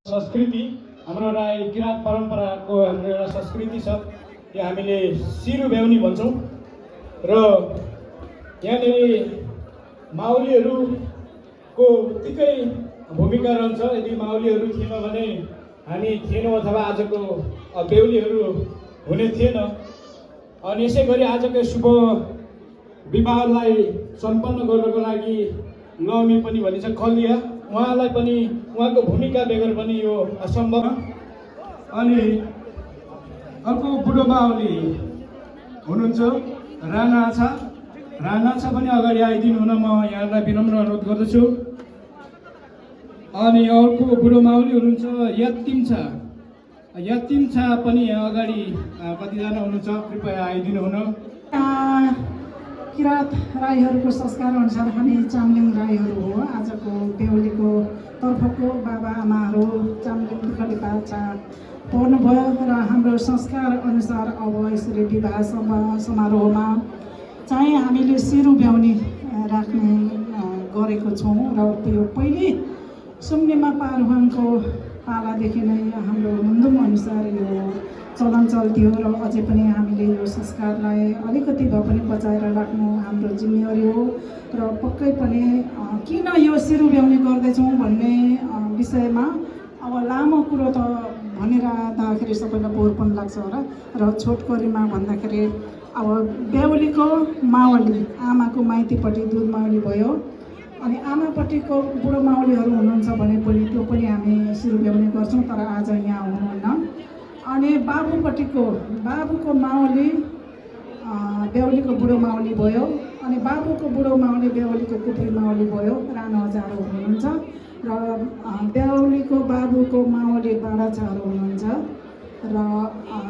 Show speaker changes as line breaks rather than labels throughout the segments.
संस्कृति हाम्रो राई किराँत परम्पराको हाम्रो एउटा संस्कृति छ। यो हामीले सिरु ब्याउनी भन्छौँ र यहाँनिर माउलीहरूको उत्तिकै भूमिका रहन्छ। यदि माउलीहरू थिएन भने हामी थिएनौँ अथवा आजको बेहुलीहरू हुने थिएन। अनि यसै गरी आजको शुभ विवाहलाई सम्पन्न गर्नको लागि नवमी पनि भनिन्छ कलिया, उहाँलाई पनि उहाँको भूमिका बेगर पनि यो असम्भव। अनि अर्को बुढो बाहुली हुनुहुन्छ राणा आछा पनि अगाडि आइदिनु हुन म यहाँलाई विनम्र अनुरोध गर्दछु। अनि अर्को बुढो माउली हुनुहुन्छ यतिम छा पनि यहाँ अगाडि कतिजना हुनुहुन्छ, कृपया आइदिनु हुन।
किराँत राईहरूको संस्कार अनुसार हामी चामलिङ राईहरू हो। आजको बेहुलीको तर्फको बाबा आमाहरू चामलिङ दुःखले बाचा पर्नुभयो र हाम्रो संस्कार अनुसार अब यसरी विवाह समारोहमा चाहिँ हामीले सिरु ब्याउनी राख्ने गरेको छौँ र त्यो पहिले सुम्निमा पारुहाङको पालादेखि नै हाम्रो मुन्दुम अनुसार यो चलन चल्थ्यो र अझै पनि हामीले यो संस्कारलाई अलिकति भए पनि बचाएर राख्नु हाम्रो जिम्मेवारी हो। र पक्कै पनि किन यो सिरु ब्याउनी गर्दैछौँ भन्ने विषयमा अब लामो कुरो त भनेर आउँदाखेरि सबैलाई बोर पनि लाग्छ होला। र छोटकरीमा भन्दाखेरि अब बेहुलीको मावली आमाको माइतीपट्टि दुध मावली भयो, अनि आमापट्टिको बुढो माउलीहरू हुनुहुन्छ भने पनि त्यो पनि हामी सिरु ब्याउने गर्छौँ, तर आज यहाँ हुनुहुन्न। अनि बाबुको माउली बेहुलीको बुढो माउली भयो, अनि बाबुको बुढो माउली बेहुलीको कुप्री माउली भयो, राणा हजारो हुनुहुन्छ र बेहुलीको बाबुको माउली बाडाचारो हुनुहुन्छ र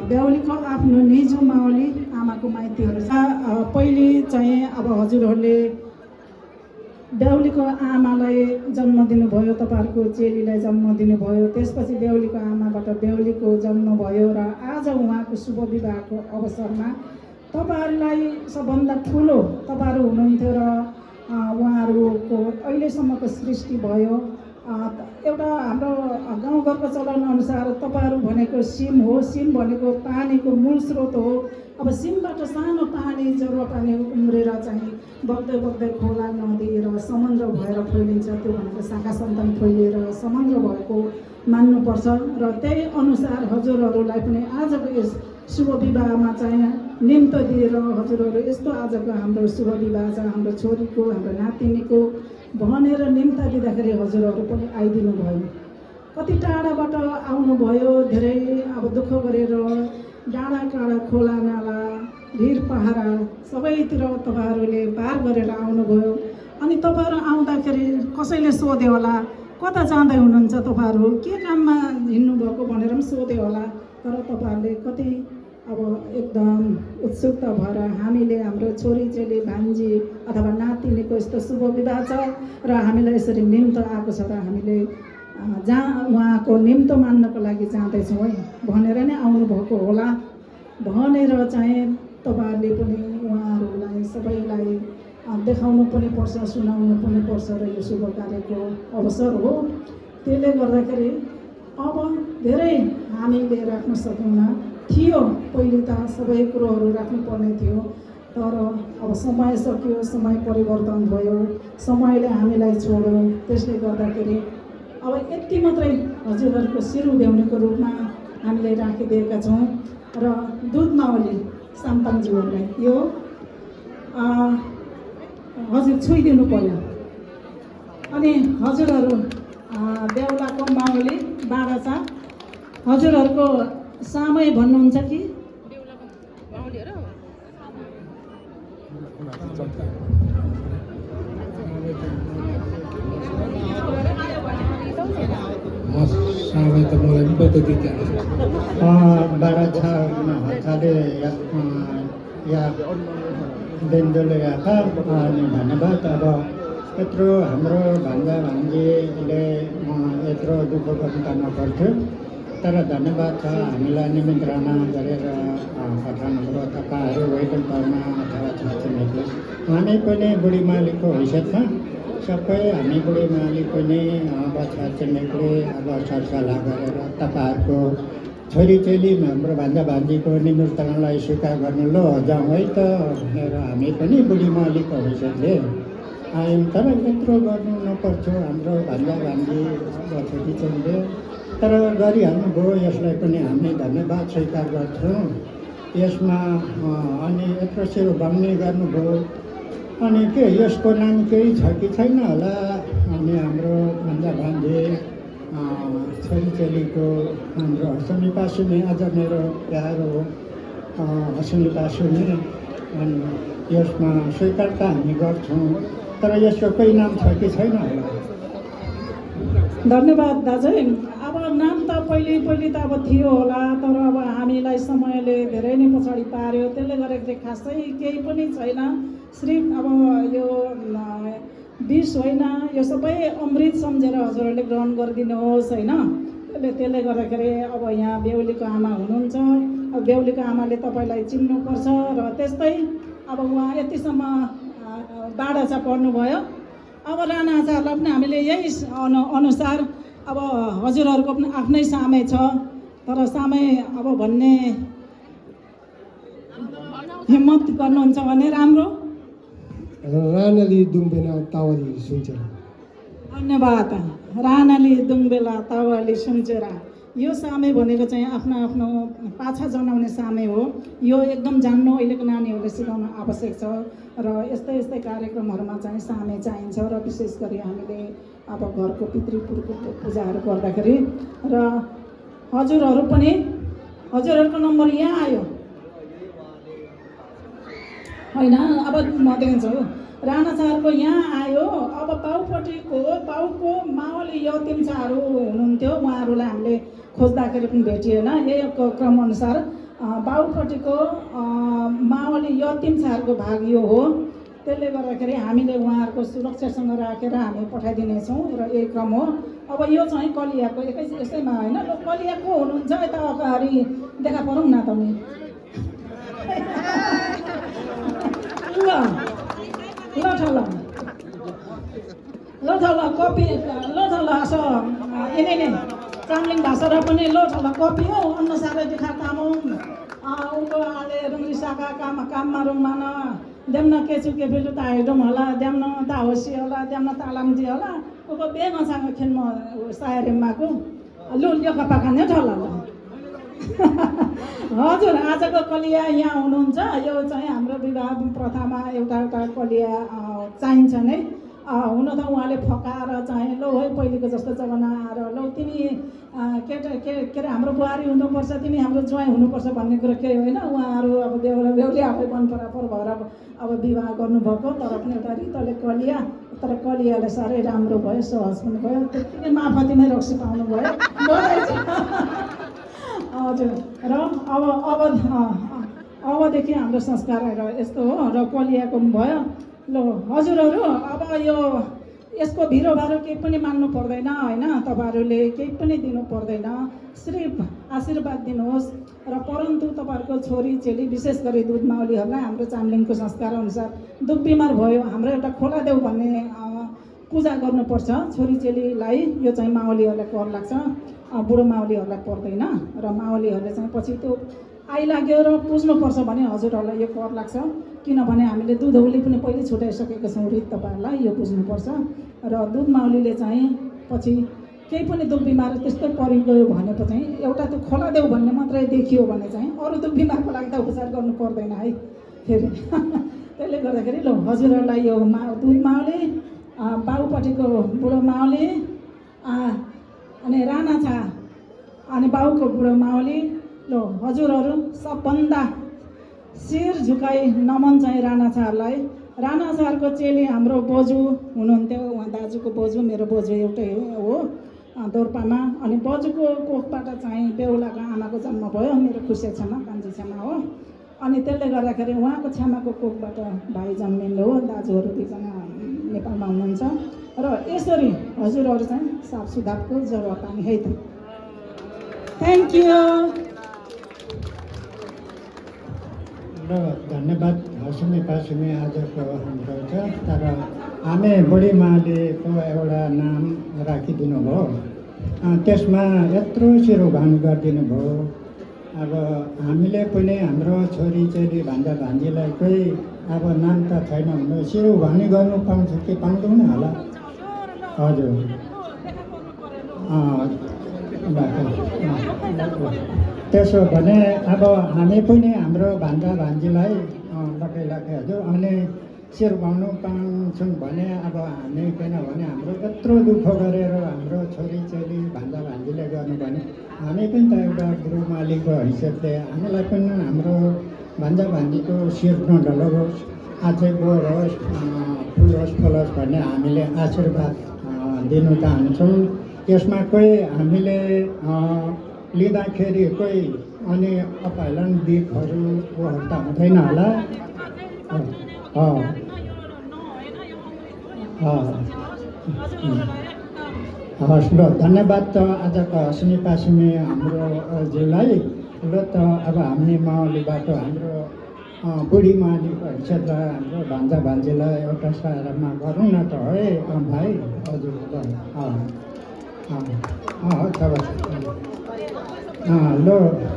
बेहुलीको आफ्नो निजो माउली आमाको माइतीहरू पहिले चाहिँ अब हजुरहरूले बेहुलीको आमालाई जन्म दिनुभयो, तपाईँहरूको चेलीलाई जन्म दिनुभयो, त्यसपछि बेहुलीको आमाबाट बेहुलीको जन्म भयो र आज उहाँको शुभ विवाहको अवसरमा तपाईँहरूलाई सबभन्दा ठुलो तपाईँहरू हुनुहुन्थ्यो र उहाँहरूको अहिलेसम्मको सृष्टि भयो। एउटा हाम्रो गाउँघरको चलनअनुसार तपाईँहरू भनेको सिम हो, सिम भनेको पानीको मूल स्रोत हो। अब सिमबाट सानो पानी जरुवा पानी उम्रेर चाहिँ बग्दै बग्दै खोला नदी र समुद्र भएर फैलिन्छ। त्यो भनेको शाखा सन्तान फैलिएर समुद्र भएको मान्नुपर्छ र त्यही अनुसार हजुरहरूलाई पनि आजको यस शुभ विवाहमा चाहिँ निम्तो दिएर हजुरहरू यस्तो आजको हाम्रो शुभ विवाह छ, हाम्रो छोरीको हाम्रो नातिनीको भनेर निम्ता दिँदाखेरि हजुरहरू पनि आइदिनु भयो। कति टाढाबाट आउनुभयो, धेरै अब दुःख गरेर डाँडा काँडा खोला नाला भिर पहाडा सबैतिर तपाईँहरूले पार गरेर आउनुभयो। अनि तपाईँहरू आउँदाखेरि कसैले सोध्यो होला कता जाँदै हुनुहुन्छ, तपाईँहरू के काममा हिँड्नुभएको भनेर पनि सोध्यो होला। तर तपाईँहरूले कति अब एकदम उत्सुकता भएर हामीले हाम्रो छोरी चेली भान्जी अथवा नातिनीको यस्तो शुभ विवाह छ र हामीलाई यसरी निम्तो आएको छ र हामीले जहाँ उहाँको निम्तो मान्नको लागि जाँदैछौँ है भनेर नै आउनुभएको होला भनेर चाहिँ तपाईँहरूले पनि उहाँहरूलाई सबैलाई देखाउनु पनि पर्छ, सुनाउनु पनि पर्छ र यो शुभ कार्यको अवसर हो। त्यसले गर्दाखेरि अब धेरै हामीले राख्न सकेनौँ थियो, पहिले त सबै कुरोहरू राख्नुपर्ने थियो, तर अब समय सकियो, समय परिवर्तन भयो, समयले हामीलाई छोड्यो। त्यसले गर्दाखेरि अब यति मात्रै हजुरहरूको सिरु ब्याउनेको रूपमा हामीले राखिदिएका छौँ र दुध माउली साम्पाङज्यूहरूलाई यो हजुर छुइदिनु पर्यो। अनि हजुरहरू बेहुलाको माउली बाडाचा हजुरहरूको सामै भन्नुहुन्छ कि
सामै त मलाई पनि पद्धति
बाडाचा हजाले या बेन्दोले याका अनि धन्यवाद। अब यत्रो हाम्रो भान्जा भान्जीले यत्रो दुःख गर्नु नपर्थ्यो, तर धन्यवाद छ हामीलाई निमन्त्रणा गरेर पठाउनुभयो तपाईँहरू वेटन पाउन अथवा छात्रहरूले। हामी पनि बुढी मालिकको हैसियतमा सबै हामी बुढीमाली पनि बच्चा छिमेकले अब सरसल्लाह गरेर तपाईँहरूको छोरीचेली हाम्रो भान्जा भान्जीको निमन्त्रणालाई स्वीकार गर्नु ल जाउँ है त भनेर हामी पनि बुढीमालीको हैसियतले आयौँ। तर यत्रो गर्नु नपर्छ हाम्रो भान्जा भान्जी छोरी चेलीले, तर गरिहाल्नुभयो। यसलाई पनि हामी धन्यवाद स्वीकार गर्छौँ। यसमा अनि यत्रो सेवा बन्ने गर्नुभयो। अनि के यसको नाम केही छ कि छैन होला? अनि हाम्रो भान्जा भान्जी छोरीचेलीको हाम्रो हँसनी पासुनी आज मेरो प्यारो हँसनी पासुनी, अनि यसमा स्वीकार त हामी गर्छौँ, तर यसको कोही नाम छ कि छैन होला?
धन्यवाद दाजु। अब नाम त पहिले त अब थियो होला, तर अब हामीलाई समयले धेरै नै पछाडि पार्यो, त्यसले गर्दाखेरि खासै केही पनि छैन। सिर्फ अब यो विष होइन, यो सबै अमृत सम्झेर हजुरहरूले ग्रहण गरिदिनुहोस् होइन। त्यसले गर्दाखेरि अब यहाँ बेहुलीको आमा हुनुहुन्छ, अब बेहुलीको आमाले तपाईँलाई चिन्नुपर्छ र त्यस्तै अब उहाँ यतिसम्म बाडाचा पढ्नुभयो। अब राणा आचार्यलाई पनि हामीले यही अनुसार अब हजुरहरूको पनि आफ्नै सामै छ, तर सामै अब भन्ने हिम्मत गर्नुहुन्छ भने राम्रो।
रानाली दुम्बेना तावाली सुन्चेरा।
धन्यवाद। रानाली दुम्बेला तावाली सुन्चेरा, यो सामे भनेको चाहिँ आफ्नो आफ्नो पाछा जनाउने सामे हो। यो एकदम जान्नु अहिलेको नानीहरूले सिकाउन आवश्यक छ र यस्तै यस्तै कार्यक्रमहरूमा चाहिँ सामे चाहिन्छ र विशेष गरी हामीले अब घरको पितृपुरको पूजाहरू गर्दाखेरि। र हजुरहरू पनि, हजुरहरूको नम्बर यहाँ आयो होइन, अब म दिन्छु। राणा चारको यहाँ आयो। अब बाउको मावली यतिमचाहरू हुनुहुन्थ्यो, उहाँहरूलाई हामीले खोज्दाखेरि पनि भेटिएन। यही क्रमअनुसार बाउपट्टिको मावली यतिमचाहरूको भाग यो हो। त्यसले गर्दाखेरि हामीले उहाँहरूको सुरक्षासँग राखेर हामी पठाइदिनेछौँ र यही क्रम हो। अब यो चाहिँ कलियाको यसैमा होइन, कलियाको हुनुहुन्छ यता अगाडि देखा परौँ न त नि ल कपी ल असो यिनै नै चामलिङ भाषा र पनि ल कपी हो। अन्न साह्रै देखा तामाङ उनको आले रुङ्गी साका काममा रुङमान देम्न केचु के फेरि त हेडौँ होला, देम्न दाहोसी होला, देम्न तालामजी होला, उको बेमासँग खेल्म सायरेमाको लु यो कपाखाने ठला ल। हजुर, आजको कलिया यहाँ हुनुहुन्छ। यो चाहिँ हाम्रो विवाह प्रथामा एउटा कलिया चाहिन्छ नै। हुन त उहाँले फकाएर चाहिँ लो है पहिलेको जस्तो जमाना आएर लौ तिमी के अरे हाम्रो बुहारी हुनुपर्छ, तिमी हाम्रो ज्वाइँ हुनुपर्छ भन्ने कुरो केही होइन। उहाँहरू अब बेहुली आफै मन परापर भएर अब विवाह गर्नुभएको, तर पनि एउटा रितले कलिया, तर कलियाले साह्रै राम्रो भयो, सहज पनि भयो, त्यत्तिकै माफतीमै रक्सी पाउनु भयो। हजुर, र अबदेखि हाम्रो संस्कार यस्तो हो र कलियाको पनि भयो। ल हजुरहरू, अब यो यसको भिरोभारो केही पनि मान्नु पर्दैन होइन, तपाईँहरूले केही पनि दिनु पर्दैन, सिर्फ आशीर्वाद दिनुहोस्। र परन्तु तपाईँहरूको छोरी चेली विशेष गरी दुध माउलीहरूलाई हाम्रो चामलिङको संस्कार अनुसार दुख बिमार भयो, हाम्रो एउटा खोला देऊ भन्ने पूजा गर्नुपर्छ। छोरी चेलीलाई यो चाहिँ माउलीहरूलाई कर लाग्छ, बुढो माउलीहरूलाई पर्दैन। र माउलीहरूले चाहिँ पछि त्यो आइलाग्यो र पुज्नुपर्छ भने हजुरहरूलाई यो कर लाग्छ, किनभने हामीले दुधौली पनि पहिले छुट्याइसकेको छौँ रित, तपाईँहरूलाई यो बुझ्नुपर्छ। र दुध माउलीले चाहिँ पछि केही पनि दुख बिमार त्यस्तो परिगयो भनेको चाहिँ एउटा त्यो खोला देऊ भन्ने मात्रै देखियो भने चाहिँ अरू दुख बिमारको लागि त उपचार गर्नु पर्दैन है फेरि। त्यसले गर्दाखेरि ल हजुरहरूलाई यो दुध माउली, बाउपट्टिको बुढो माउली अनि राणा छा अनि बाउको बुढो माउली, ल हजुरहरू सबभन्दा शिर झुकाइ नमन चाहिँ राणा छाहरूलाई। राणा छाहरूको चेली हाम्रो बोजू हुनुहुन्थ्यो, उहाँ दाजुको बोजू, मेरो बोजू एउटै हो दोर्पामा। अनि बोजूको कोखबाट चाहिँ बेहुलाको आमाको जन्म भयो, मेरो खुसे छेमा कान्छी छेमा हो। अनि त्यसले गर्दाखेरि उहाँको छेमाको कोखबाट भाइ जन्मिनु हो। दाजुहरू दुईजना नेपालमा हुनुहुन्छ र यसरी हजुरहरू चाहिँ साफ सुधारको जरुवा पानी है त। Thank you.
र धन्यवाद। हँसने पासुने आजको हाम्रो छ, तर हामी बुढीमालेको एउटा नाम राखिदिनु भयो। त्यसमा यत्रो शिरोभान गरिदिनु भयो। अब हामीले पनि हाम्रो छोरीचेली भान्जा भान्जीलाई कोही अब नाम त छैन भने शिरोभानी गर्नु पाउँछ कि पाउँदैन होला। हजुर त्यसो भने अब हामी पनि हाम्रो भान्जा भान्जीलाई लकै हजुर अनि शिरभाउनु पाउँछौँ भने अब हामी किनभने हाम्रो यत्रो दुःख गरेर हाम्रो छोरीचेली भान्जा भान्जीले गर्नु भने हामी पनि त एउटा गुरुमालीको हैसियतले हामीलाई पनि हाम्रो भान्जा भान्जीको शिर नढलोस्, आजै बोर होस्, फुलोस् फलोस् भन्ने हामीले आशीर्वाद दिनु चाहन्छौँ। यसमा कोही हामीले लिँदाखेरि कोही अनि अपहेलन दिपहरू त हुँदैन होला। हस् ल, धन्यवाद त आजको हँस्ने पास्ने हाम्रो ज्यूलाई। ल त अब हामी माओलीबाट हाम्रो बुढी मालीको हैसियतलाई हाम्रो भान्जा भान्जीलाई एउटा सहायतामा गरौँ न त है भाइ। हजुर ल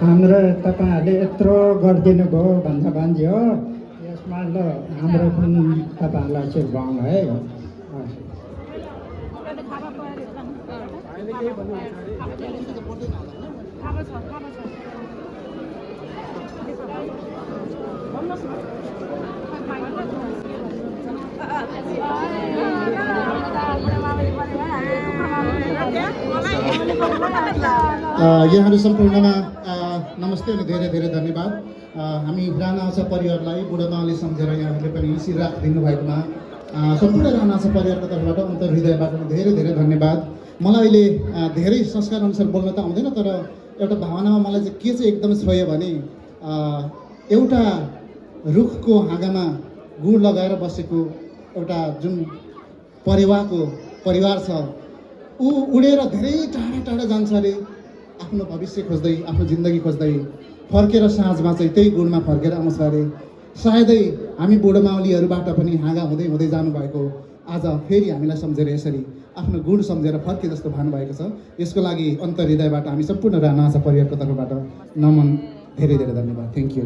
हाम्रो तपाईँहरूले यत्रो गरिदिनु भयो भान्जा भान्जी हो, यसमा ल हाम्रो पनि तपाईँहरूलाई चाहिँ गाउँ है।
यहाँहरू सम्पूर्णमा नमस्ते अनि धेरै धेरै धन्यवाद। हामी राणा आशा परिवारलाई बुढो मावली सम्झेर यहाँहरूले पनि शिर राखिदिनु भएकोमा सम्पूर्ण राणा आशा परिवारको तर्फबाट अन्तर हृदयबाट धेरै धेरै धन्यवाद। मलाई अहिले धेरै संस्कार अनुसार बोल्न त आउँदैन, तर एउटा भावनामा मलाई चाहिँ के चाहिँ एकदमै छोयो भने एउटा रुखको हाँगामा गुड लगाएर बसेको एउटा जुन परिवार छ, ऊ उडेर धेरै टाढा टाढा जान्छ अरे आफ्नो भविष्य खोज्दै, आफ्नो जिन्दगी खोज्दै, फर्केर साँझमा चाहिँ त्यही गुणमा फर्केर आउँछ अरे। सायदै हामी बुढो मावलीहरूबाट पनि हाँगा हुँदै हुँदै जानुभएको आज फेरि हामीलाई सम्झेर यसरी आफ्नो गुण सम्झेर फर्के जस्तो भानुभएको छ। यसको लागि अन्तर हृदयबाट हामी सम्पूर्ण राणा आशा परिवारको तर्फबाट नमन, धेरै धेरै धन्यवाद। Thank you.